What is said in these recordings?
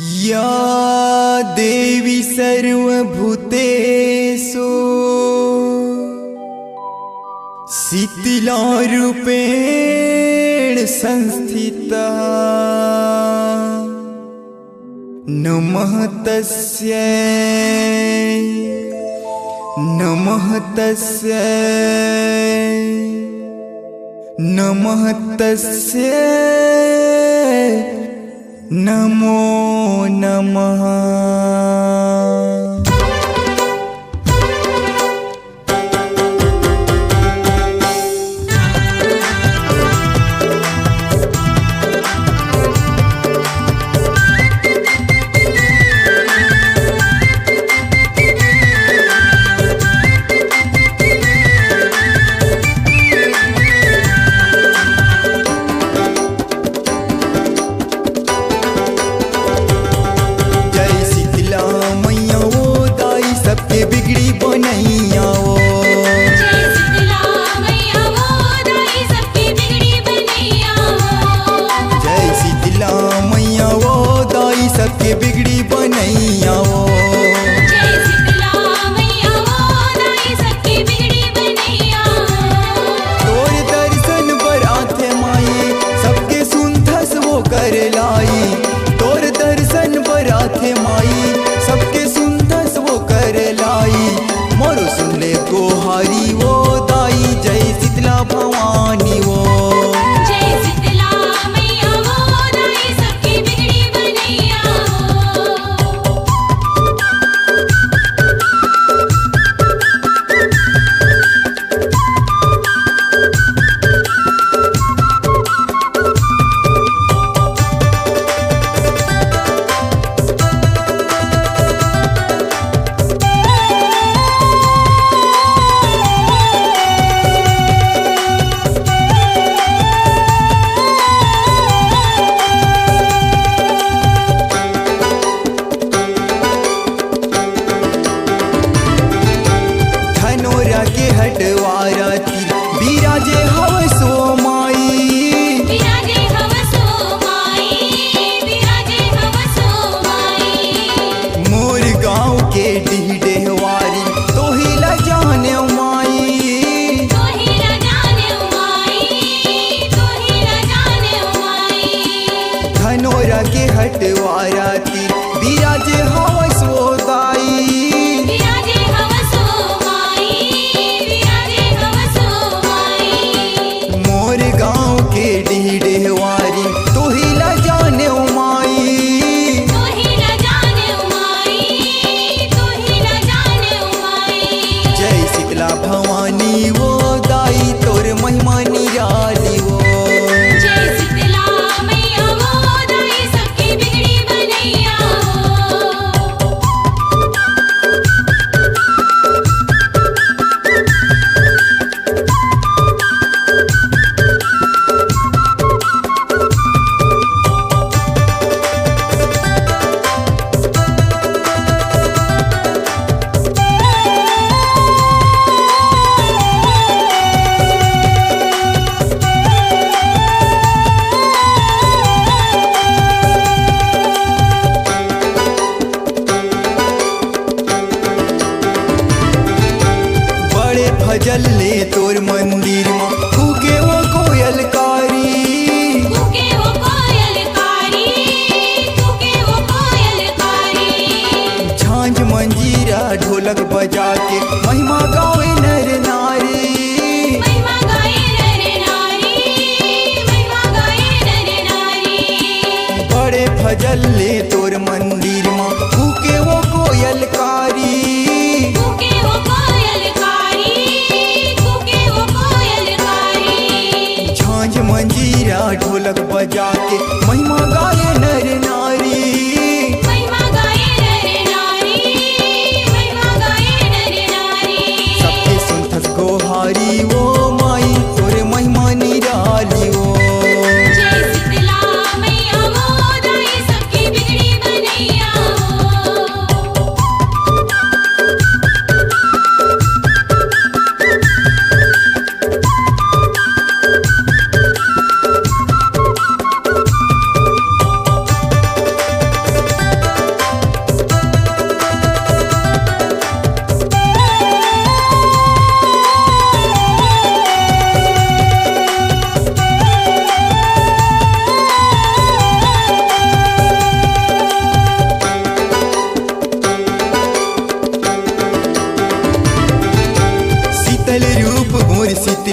या देवी सर्वभूतेषु शीतलारूपेण संस्थिता नमः तस्यै नमः तस्यै नमः तस्यै नमो नमः। बिगड़ी बनैया वो जय शीतला मैया वो दाई सबकी बिगड़ी बनैया वो जय शीतला मैया वो दाई सबके बिगड़ी बनैया वो जय शीतला मैया वो दाई सबकी बिगड़ी बनैया तोर दर्शन बराथे माई सबके सुनथस वो कर लाई तोर दर्शन बराथे माई सबके सुनथस वो कर लाई मोरो सुन ले गोहारी वो दाई जय शीतला भवानी वो जय शीतला मैया वो दाई सबकी बिगड़ी बनैया के हटवारा तीर बिराजे हवसो माई बिराजे हवसो माई बिराजे हवसो माई मोर गाँव के डिहडेहवारी तो ही ल जाने माई तो ही न जाने माई तो ही न जाने माई धनोरा के हटवारा तीर बिराजे हवसो दाई बिराजे हवसो माई बिराजे हवसो माई मोर गाँव के डिहडेहवारी तो ही ल जाने माई तो ही न जाने माई तो ही न जाने माई जय शीतला भवानी वो दाई तोर महिमा निराली वो जय शीतला मैया वो दाई सबकी बिगड़ी बनैया बड़े भजल ले तोर मंदिर में फूके वो कोयलकारी तूके वो कोयलकारी तूके वो कोयलकारी झांझ मंजीरा ढोलक बजा के महिमा गावे नर नारी महिमा गाए नर नारी महिमा गाए नर नारी बड़े भजल ले तोर मंदिर में फूके वो कोयलकारी तूके वो कोयलकारी तूके वो कोयलकारी झांझ मंजीरा ढोलक बजा के महिमा गावे नर नारी महिमा गाए नर नारी महिमा गाए नर नारी सबके सुनथस गोहारी वो माई तोरे महिमा निराली वो जय शीतला मैया वो दाई सबकी बिगड़ी बनैया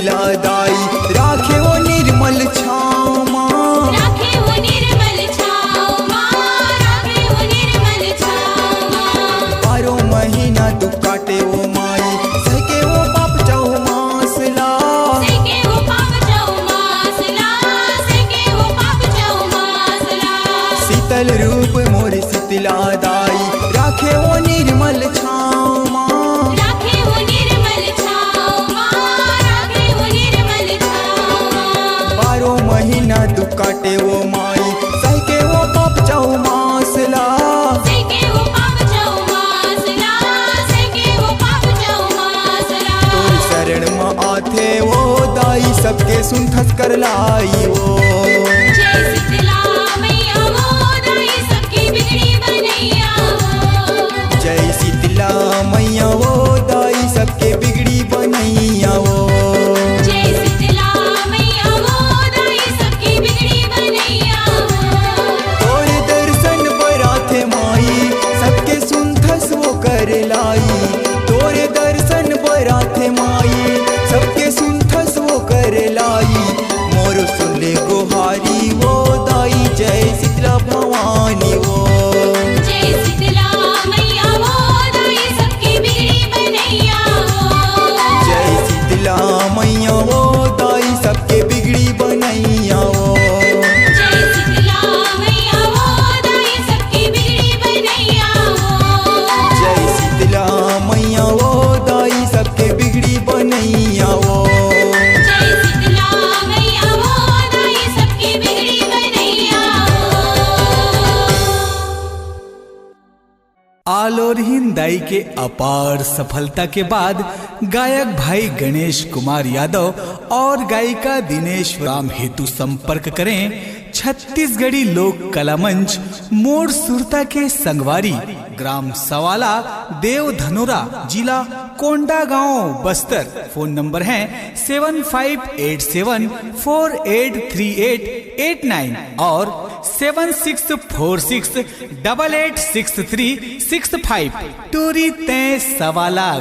शीतला दाई राखे वो निर्मल छाँव माँ। राखे वो निर्मल छाँव माँ, राखे वो निर्मल छाँव माँ। 12 महीना दुख काटे वो माई सके वो पाप चाहो मासला। सके वो पाप जाओ मासला, सके वो पाप जाओ मासला। शीतल रूप मोर शीतला दाई राखे वो निर्मल छाँव माँ। राखे वो निर्मल छाँव माँ, राखे वो निर्मल छाँव माँ। 12 महीना दुख काटे वो माई सके वो पाप चाहो मासला। सके वो पाप जाओ मासला, सके वो पाप जाओ मासला। तोर शरण में आथे वो दाई सबके सुनथस कर लाई वो। जय शीतला मैया वो दाई सबकी बिगड़ी बनैया वो। जय शीतला मैया वो दाई सबके बिगड़ी बनैया वो। जय शीतला मैया वो दाई सबकी बिगड़ी बनैया वो। तोर दर्शन बराथे माई सबके सुनथस वो कर लाई। तोर दर्शन बराथे माई सबके सुनथस वो कर लाई। मोर सुनले गोहारी वो दाई जय शीतला भवानी वो। जय शीतला मैया वो दाई सबकी बिगड़ी बनैया वो। जय शीतला मैया वो दाई सबके बिगड़ी बनैया वो। जय शीतला मैया वो दाई सबकी बिगड़ी बनैया वो। जय शीतला मैया वो दाई सबके बिगड़ी बनैया वो। जय शीतला मैया वो दाई सबकी बिगड़ी बनैया वो। आलोरहीन दाई के अपार सफलता के बाद गायक भाई गणेश कुमार यादव और गायिका दिनेश राम हेतु संपर्क करें छत्तीसगढ़ी लोक कला मंच मोड़ सुरता के संगवारी ग्राम सवाला देव धनोरा जिला कोंडागांव बस्तर। फोन नंबर है 7587483889 और 7646886365। टूरी ते सवाला